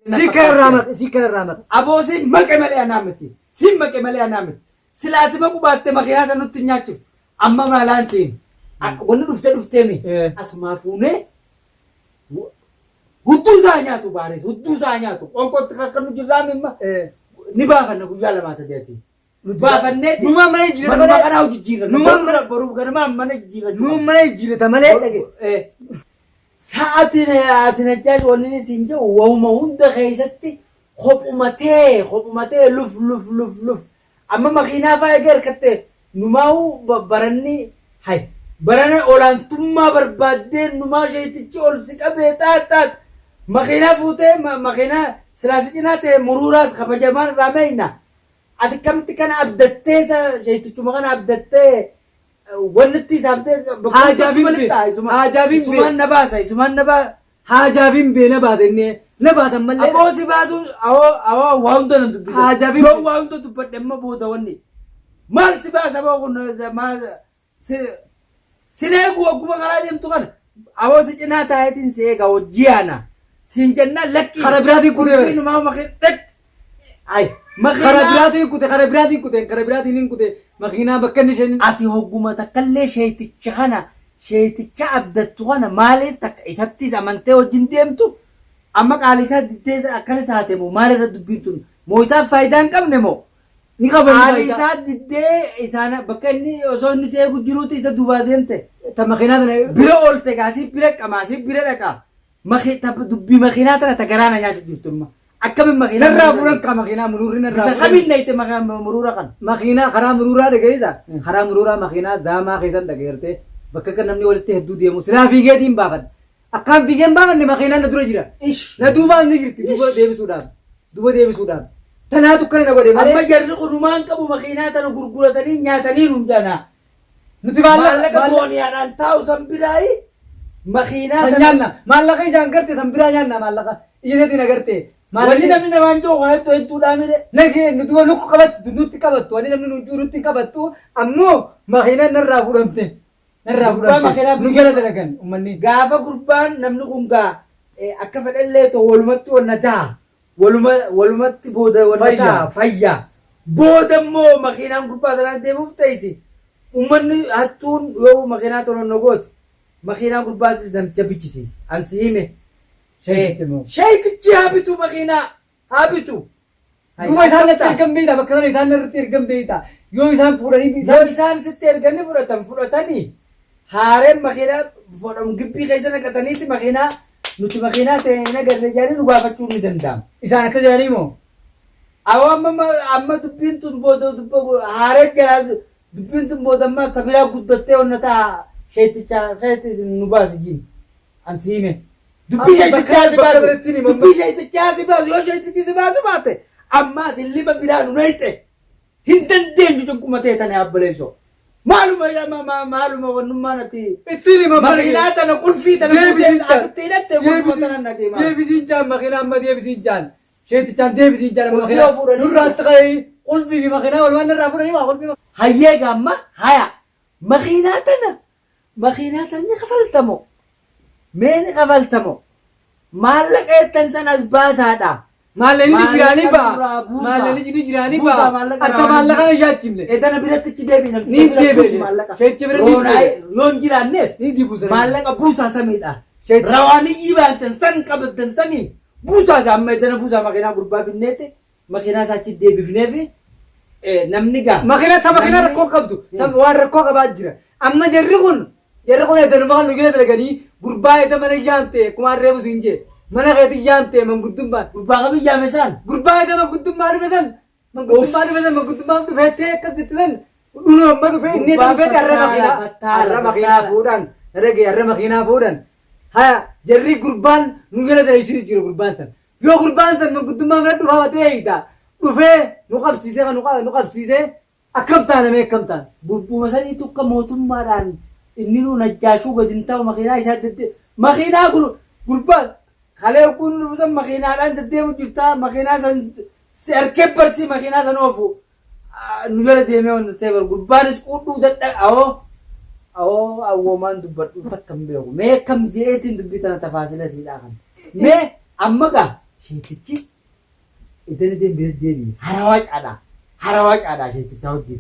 Sikar ramat. Aboosi maqe malee anaamiti. Siin maqe malee anaamiti. Silaati maqu baatte makiinaa nutti nyaachuuf. Amma maalaan siin. Wanni dhufteemi. Asumaa fuunee. Hudduu isaa nyaatu baarees. Hudduu isaa nyaatu. Qonkootti akka nu jirraan imma. Ni baafanna guyyaa lamaa sadii asii. Baafanneeti. Nuuma mana jijjiirata malee. Manuma kanaa jijjiirata. Nuuma baruu ganamaa mana jijjiirata. Nuuma mana jijjiirata malee. Sa'aatiin ajaa'iba wanni siin jedhu wauma hunda keessatti kophumatee luf. Amma makiinaa fa'aa gargaarte numaa'u baranni hay barana olaantummaa barbaaddee numaa sheetichi ol si qabee taataat makiinaa fuutee makiinaa silaasi cinaa ta'e muruuraas kabajamaan irraa meeyna. Ati kamitti kana abdattee sheetichuma kana abdattee wanni itti isaabtee isumaan na baasa isumaan na baasa. Haajaabiin bee na baasa inni na baasan malee. Aboosi baasuun awoo waa hunda nan dubbisa. Haajaabiin yoo waa hunda dubbadhe amma booda wanni maal si baasa boo kun maal sin eegu wagguma karaa deemtu kana aboosi cinaa taayetiin si eega hojjiyaana siin jennaa lakkii. Kara biraatiin kutee. Siinumaa makiin ay. Kara biraatiin kutee makiinaa bakka inni isheen. Ati hogguma takkallee sheeticha kana. Sheeticha abdattu kana maaliif takka isattis amantee wajjin deemtu amma qaalisaa diddee akkana isaate moo maalirra dubbiin tun moo isaaf faayidaa hin qabne moo ni qaban qaalisaa diddee isaan bakka inni osoo inni seeku jiruuti isa duubaa deemte ta makiinaa tana bira oolte gaasii bira qamaasii bira dhaqa dubbii makiinaa tana ta garaana nyaatu jirtumma akkamiin makiinaa narraa bu'uuran ka makiinaa muruurri narraa kamiin nayte muruura kan makiinaa karaa muruuraa dhageessa karaa muruuraa makiinaa zaamaa keessan dhageerte. Bakka kan namni walitti hedduu deemu silaa fiigeetiin baafadha. Akkaan fiigeen baafanne makiinaan na dura jira. Na duubaan ni jirti duuba deebisuudhaaf. Tanaatu akkana na godhe malee. Amma jarri kunumaan qabu makiinaa tana gurguratanii nyaatanii hundana. Nuti maallaqa dooniyaadhaan taa'u san biraayi makiinaa tana. Maallaqa ijaan garte san biraa nyaanna maallaqa ijjeetiin agarte. Wanni namni namaan jiru waan hedduudhaa mire. Nagee nuti waan nutti qabattu wanni namni nutti qabattu ammoo makiinaan narraa fuudhamte. Nu jala dalagan uummanni. Gaafa gurbaan namni kun gaa akka fedhallee ta'u walumatti wanna ta'a. Walumatti booda wanna ta'a fayyaa. Booda immoo makiinaan gurbaa sanaan deemuuf ta'isi. Uummanni hattuun yoo makiinaa tolan nogooti. Makiinaan gurbaatis namicha bichisiisi. Ansi hime. Sheetichi haa bitu makiinaa haa bitu. Duuba isaan irratti ergan beektaa bakka sana isaan irratti ergan beektaa. Yoo isaan fuudhanii isaan sitti erganii fudhatanii. Haareen makiinaa fodhamu gibbii keessa naqataniiti makiinaa nuti makiinaa ta'e nagarre jedhanii nu gaafachuu ni danda'ama. Isaan akka jedhanii moo? Awoo amma dubbiin tun booda haareen jalaa dubbiin tun booda amma sabiraa guddattee onna ta'a sheeticha nu baasi jiin ansi hime. Dubbii sheetichaa si baasu yoo sheetichi si baasu baate ammaa si lima biraa nu nayte hin dandeenyu jonkuma teetanii abbaleessoo. Maaluma wannummaan ati makiinaa tana qulfii tana asitti hidhatte qulfuma tana nagee maal. Deebisiin jaan makiinaa amma deebisiin jaan sheetichaan deebisiin jaan makiinaa nurraatti qayii qulfii fi makiinaa walumaan narraa fudhanii maa qulfii. Hayyee gaamma haya makiinaa tana ni kafaltamo mee ni kafaltamo maallaqa jettan sanas baasaadha. Maallaqni jiraanii ba'a. Maallaqni jiraanii ba'a. Akka maallaqa na jaachifne. Edana biratti deebiin namti. Ni deebiin. Sheeticha bira deebiin. Yoon jiraannes. Ni dibuusan. Maallaqa buusaa samiidha. Rawaanii baantan san qabattan sanii buusaa gaamma edana buusaa makiinaa gurbaa binneette makiinaa isaachi deebifneefi namni gaa. Makiinaa rakkoo qabdu. Waan rakkoo qabaa jira. Amma jarri kun edanuma kan nu gina dalaganii gurbaa edana mana yaamte kumaan reebu siin jee. Mana keetii yaamte manguddummaan. Gurbaa kamii yaame san? Gurbaa edana manguddummaa dhufe san. Manguddummaan dhufee ta'e akkas jetti san. Dhunuu amma dhufee inni dhufee har'a makiinaa fuudhan. Har'a makiinaa fuudhan. Haya jarri gurbaan nu jala dalaisiisu jiru gurbaan san. Yoo gurbaan san manguddummaa mana dhufaa ta'e eeyita. Dhufee nu qabsiisee akkam taaname akkam taan. Gurbuma sanii tukka mootummaadhaan inni nu najjaashuu gadi hin ta'u makiinaa isaa makiinaa gurbaan. Kalee kun nufusan makiinaadhaan deddeemu jirta makiinaa san si harkee barsi makiinaa san oofu nu jala deemee wanta ta'e bar gurbaanis quudhuu dadha awwoomaan dubbadhu takka hin beeku mee akkam jeetiin dubbii tana tafaasila siidhaa kan mee amma gaa sheetichi iddoo deebiin harawaa caadhaa sheetichaa hojii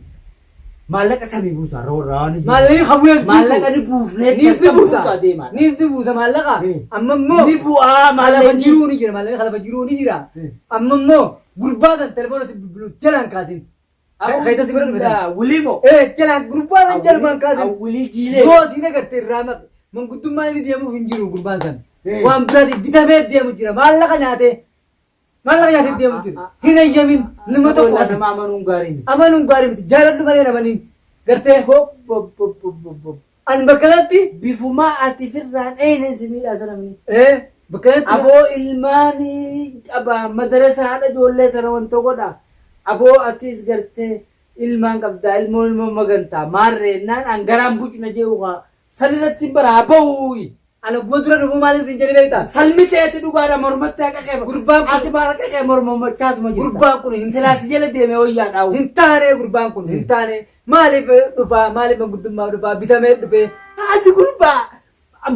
maallaqa samii buusaa raawwanni Maallaqni habuules maallaqa ni buufnee Niisti buusa deemaa niisti buusa maallaqa amma immoo ni bu'aa Kalafa maallaqni jiruu ni jira maallaqni kalafa jiruu ni jira amma immoo gurbaasan telefoona si bilbilu jalaan kaasin Kaisa si bira dhufetan Wilimo jalaan gurbaasan jalmaan kaasin Wilii jiilee yoo siin agartee irraa maqe manguddummaan inni deemuuf hin jiru gurbaan san waan biraati bitamee deemu jira maallaqa nyaatee deemu jira hin ayyamin nama tokko nama amanuun gaarii amanuun gaarii miti jaaladhu malee namaniin gartee an bakka kanatti bifumaa ati firraan eeneen si miidhaa sanamni bakka kanatti aboo ilmaanii qaba madarasa haadha ijoollee tana wanta godha aboo atis gartee ilmaan qabdaa ilmoo magantaa maarreennaan angaraan bucna jee'uhaa sanirratti bara abawuuyi ana kuma dura dhufu maaliin siin jedhee beektaa salmiteeti dhugaadha mormatti haqa qeeba Gurbaan kun- ati baara qeqee mormommachaatuma jirta Gurbaan kun hin- silaasi jala deeme wayyaa dhaa'u hin taane gurbaan kun hin taane maaliif dhufaa maaliif manguddummaa dhufaa bitamee dhufee ati gurbaa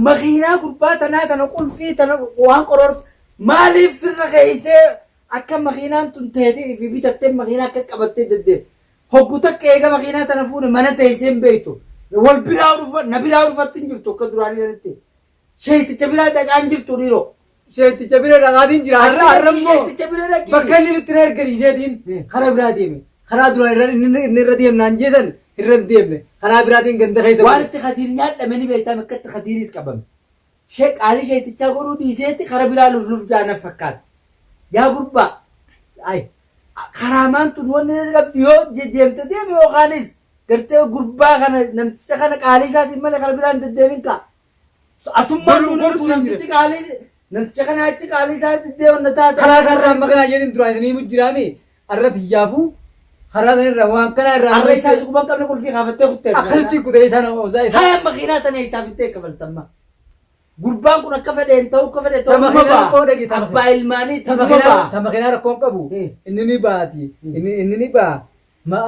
makiinaa gurbaa tanaa tana qulfii tana waan qorortu maaliif firra keeysee akka makiinaan tun teetii fi bitattee makiinaa akka qabattee deddeem hoggu takka eega makiinaa tana fuune mana teeyseen beektu wal biraa dhufa na biraa dhufatti hin jirtu akka duraanii sanatti sheeticha biraa dhaqaan jirtu dhiiroo sheeticha bira dhaqaatiin jira har'a immoo sheeticha bira dhaqii bakka inni itti erganiseetiin karaa biraa deeme karaa dura inni irra deemnaan jeesan irra hin deemne karaa biraatiin ganda keessa waan itti khadiir nyaadhame ni beektaa akka itti khadiiris qabame qaalii sheetichaa godhuu dhiiseetti kara biraa luf jaanaf fakkaata yaa gurbaa ay karaamaan tun wanni qabdi yoo deemte deeme yookaanis gartee gurbaa kana namticha kana qaalii isaatiin malee kara biraan deddeemin kaa atummaan nuunatu namtichi qaalii namticha kana achi qaalii isaa deddeeman taate karaa kanarraa amma kanaa jeetiin duraan isinii mujjiraami arra tiyyaafuu karaa kanarraa waan kana irraa arra isaa sukuban qabne qulfii kaafattee kuttee akkasitti kutee isaan osaa isaa haya makiinaa tana isaafittee kabaltamma gurbaan kun akka fedheen ta'u akka fedhe ta'u Tama numa keenyaa rakkoo dhagi, ba'a tama abbaa ilmaanii tama numa ba'a keenyaa rakkoon qabu inni ni baati inni ni baa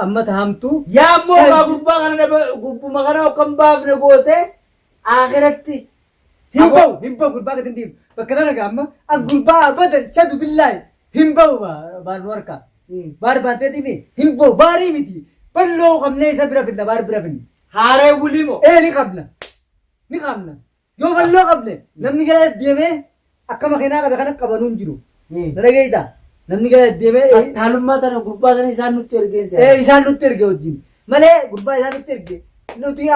amma tahamtu yaa ammoo gaa gurbaa kana gurbuma kana kan baafne goote akhiratti hin ba'u gurbaa gadi hin deemu bakka kana gaa amma an gurbaa abadan shadu billaahi hin ba'u baanu harka baar baateetimi hin ba'u baarii miti balloo qabnee isa bira finna baar bira finna haaree wulimo ni qabna yoo balloo qabne namni gara deemee akka makiinaa qabe kana qabanuu hin jiru na dhageeysa namni gara deemee taalummaa tana gurbaa sana isaan nutti ergeensa isaan nutti erge wajjin malee gurbaa isaan nutti erge nuti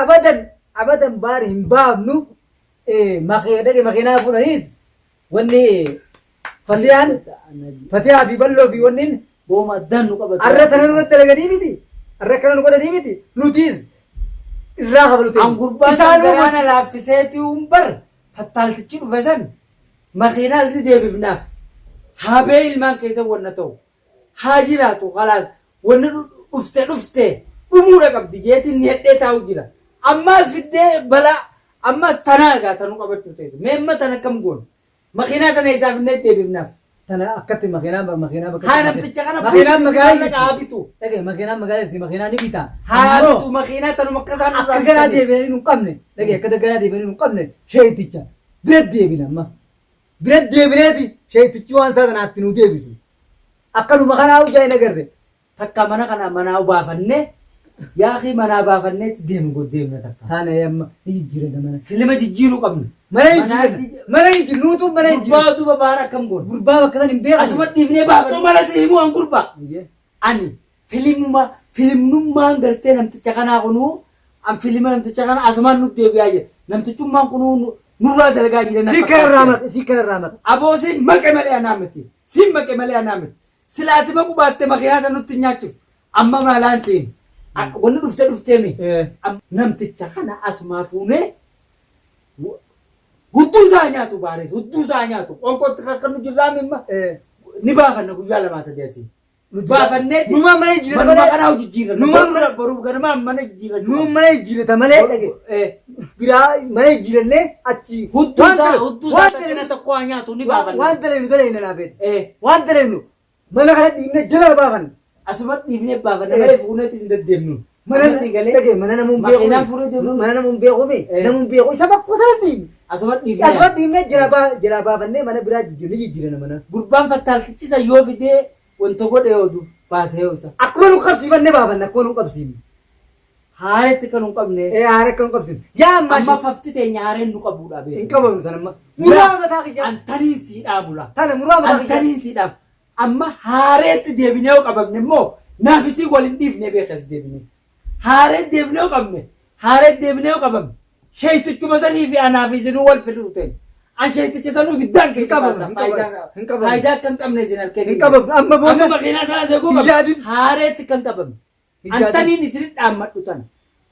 abadan baar hin baafnu makiinaa fuudhaniis wanni fatiyaa fi balloo fi wanniin booma dannu qabatu arra tana nurratti dalaganii miti arra kana nu godhanii miti nutiis irraa habalute an gurbaa garaana laaffiseeti umbar fattaaltichi dhufe san makiinaas ni deebifnaaf habee ilmaan keessa wanna ta'u haa jiraatu khalaas wanni dhufte dhumuudha qabdi jeetiin ni hedhee taa'u jira ammaas fiddee balaa ammaas tanaa gaa tanuu qabachuu ta'e meemma tana kam goon makiinaa tana isaaf inni deebifnaaf tana akkatti makiinaa bakka haa namticha kana makiinaan magaalaa haa bitu dhage makiinaan magaalaa makiinaa ni bita haa bitu makiinaa tanuma akka isaan akka garaa deebi'anii nu qabne dhage akka garaa deebi'anii nu qabne sheeticha bira deebina amma bira deebineeti sheetichi waan isaa tanaatti nu deebisu akka nu makanaa hojjaa hin agarre takka mana kana manaa baafannee yaa manaa baafanneetti deemu goddeemna takka taana amma ni jijjiirra mana filima jijjiiruu qabna mana jijjiirra nuutu mana jijjiirra gurbaa duuba baara akkam goon gurbaa bakka san hin beekan asuma dhiifnee baafannu mana si himuu an gurbaa ani filimnummaan gartee namticha kanaa kunuu an filima namticha kana asumaan nutti deebi'aa jira namtichummaan kunuu nurraa dalagaa jira si kanarraa maqe aboo siin maqe malee anaa miti siin maqe malee anaa miti silaatima qubaatte makiinaa tan nutti nyaachuuf amma maalaan siin wanni dhufteemi namticha kana asumaa fuunee hudduu isaa nyaatu baarees hudduu isaa nyaatu qonkootti akka nu jirraa mimma ni baafanna guyyaa lamaa sadii asii baafanneeti numa mana jijjiirra manuma kanaa jijjiirra numa baruu ganama mana jijjiirra numa mana jijjiirrata malee dhage biraa mana jijjiirannee achi hudduu isaa takkina tokko haa nyaatu ni baafanna waan dalagnu naafeet waan dalagnu mana kana dhiibne jala baafanna asuma dhiifnee baafanna malee fuuneetti hin deddeemnu Mana si galee. Dhagee mana namuun beeku. Makiinaan fuudhee deemu. Mana namuun beeku mi. Namuun beeku isa bakka taa'anii. Asumatti dhiifnee. Asumatti dhiifnee jala baafannee mana biraa jijjiirana mana. Gurbaan fattaalkichisa yoo fidee wanta godhe oolu baasee oolcha. Akkuma nu qabsiifannee baafanne akkuma nu qabsiifne. Haareetti kan hin qabne. Haare akka nu qabsiifne. Yaa Amma fafti teenya haareen nu qabuudha beeku. hin qabamu tan amma. Muraa mataa kiyyaa. Antaniin siidhaa bula. Tana muraa mataa kiyyaa. Antaniin siidhaa. Amma haareetti deebinee yoo qabamne immoo naafisii waliin dhiifnee beekas deebinee. Haareetti deebinee yoo qabne haareetti deebinee yoo qabamne sheeytichuma sanii fi anaafisiinuu wal fiduu ta'e. An sheeyticha sanuu biddaan keessa baasa. Faayidaa kan qabne isin halkee. Hin qabamu amma Amma booda. makiinaa taasisee guubamu haareetti kan qabamne. Antaniin isin dhaammadhu tana.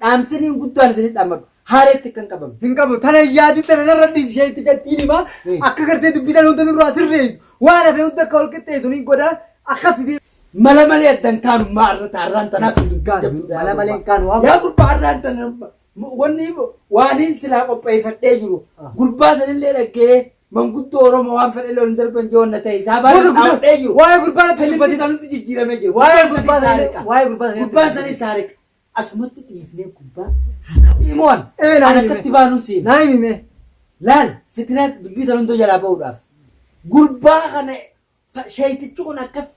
Dhaamsiniin guddaan isin dhaammadhu. Haareetti kan qabamne. Hin qabamu tana yaadu tana narra dhiisee jattiin himaa akka gartee dubbitan hunda nurraa sirreessu waan hafe hunda akka wal qixxeessu ni godha akkasiti. Mala malee addan kaanummaa irra taarraan tanaa kan Mala malee hin kaanu waan. yaa gurbaa irraan tana wanni waaniin silaa qopheeffadhee jiru gurbaa sanillee dhaggee manguddoo Oromoo waan fedhe loon darban joonna ta'e isaa baay'ee dhaabdhee jiru. Waa'ee gurbaa Filimti sanutti jijjiiramee jiru. Waa'ee gurbaa sanii waa'ee gurbaa sanii. Gurbaan sanii saariqa. Asumatti dhiifnee gurbaa Imoon naan an akkatti baanuun siin. naa himime. Laal fitinaatti dubbii tanumtoo jalaa ba'uudhaaf. Gurbaa kana sheeytichi kun akka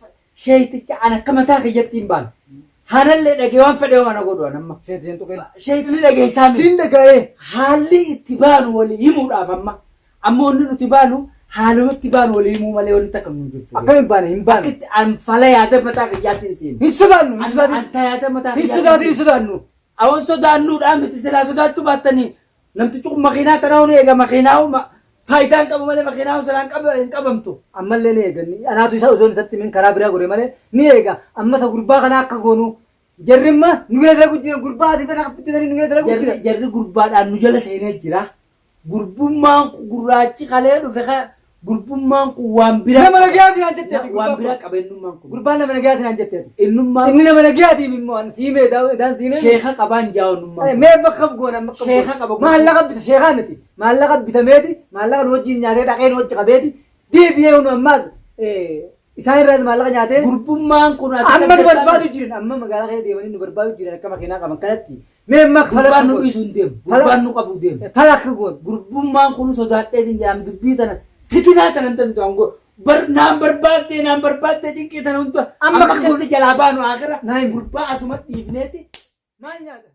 sheeyticha an akka mataa kiyyatti hin baanu. Hanallee dhagee waan fedhe waan godhu amma. Sheetiin tuqeen. Sheeytini dhagee isaa miti. Siin dhaga'ee. Haalli itti baanu walii himuudhaaf amma. Amma wanti nuti baanu haaluma itti baanu walii himuu malee wanti takka nu jirtu. Akka hin baane hin baane. Akkitti anfala yaada mataa kiyyaatti hin seenu. Hin sodaannu hin sodaannu. Anta yaada mataa Hin sodaatu hin sodaannu. Awwan sodaannuudhaan miti silaa sodaachuu baattanii namtichi kun makiinaa tanaa hunda eega makiinaa faayidaan qabu malee makiinaa silaan hin qabamtu. Ammallee ni eega. Anaatu isaa osoo isatti min karaa biraa godhe malee ni eega. Amma isa gurbaa kana akka goonu jarrimma nu jala dalagu jira gurbaa ati fana qabbitanii nu jala dalagu jira. Jarri gurbaadhaan nu jala seenee jira. Gurbummaan gurraachi kalee dhufe gurbummaan kun waan biraa. Nama nagayaatiin aan jettee. Waan biraa qabeenyummaan kun. Gurbaan nama nagayaatiin aan jettee. Innummaan Inni nama nagayaatiin immoo an siimee daan siimee. sheeka qabaan jaa'onnummaan. Mee bakka goona bakka. Sheeka qaba. Maallaqa bita sheekaa miti. Maallaqa bitameeti maallaqa nu wajjin nyaatee dhaqee nu wajji qabeeti. Deebi'ee nu ammaas isaan irraa maallaqa nyaatee. Gurbummaan kun Amma nu barbaadu jiran amma magaalaa keessa deemanii nu barbaadu jiran akka makiinaa qaban kanatti. Mee makka gurbaan nu dhiisu hin deemu. Gurbaan nu qabu deemu. Fala akka goona. Gurbummaan kun sodaadhee hin jedhamu dubbii tana fitinaa tanan danda'amu naan barbaaddee cinqii tana hundaa amma akkatti jalaa baanu akira gurbaa asuma dhiifneeti. Maal nyaata?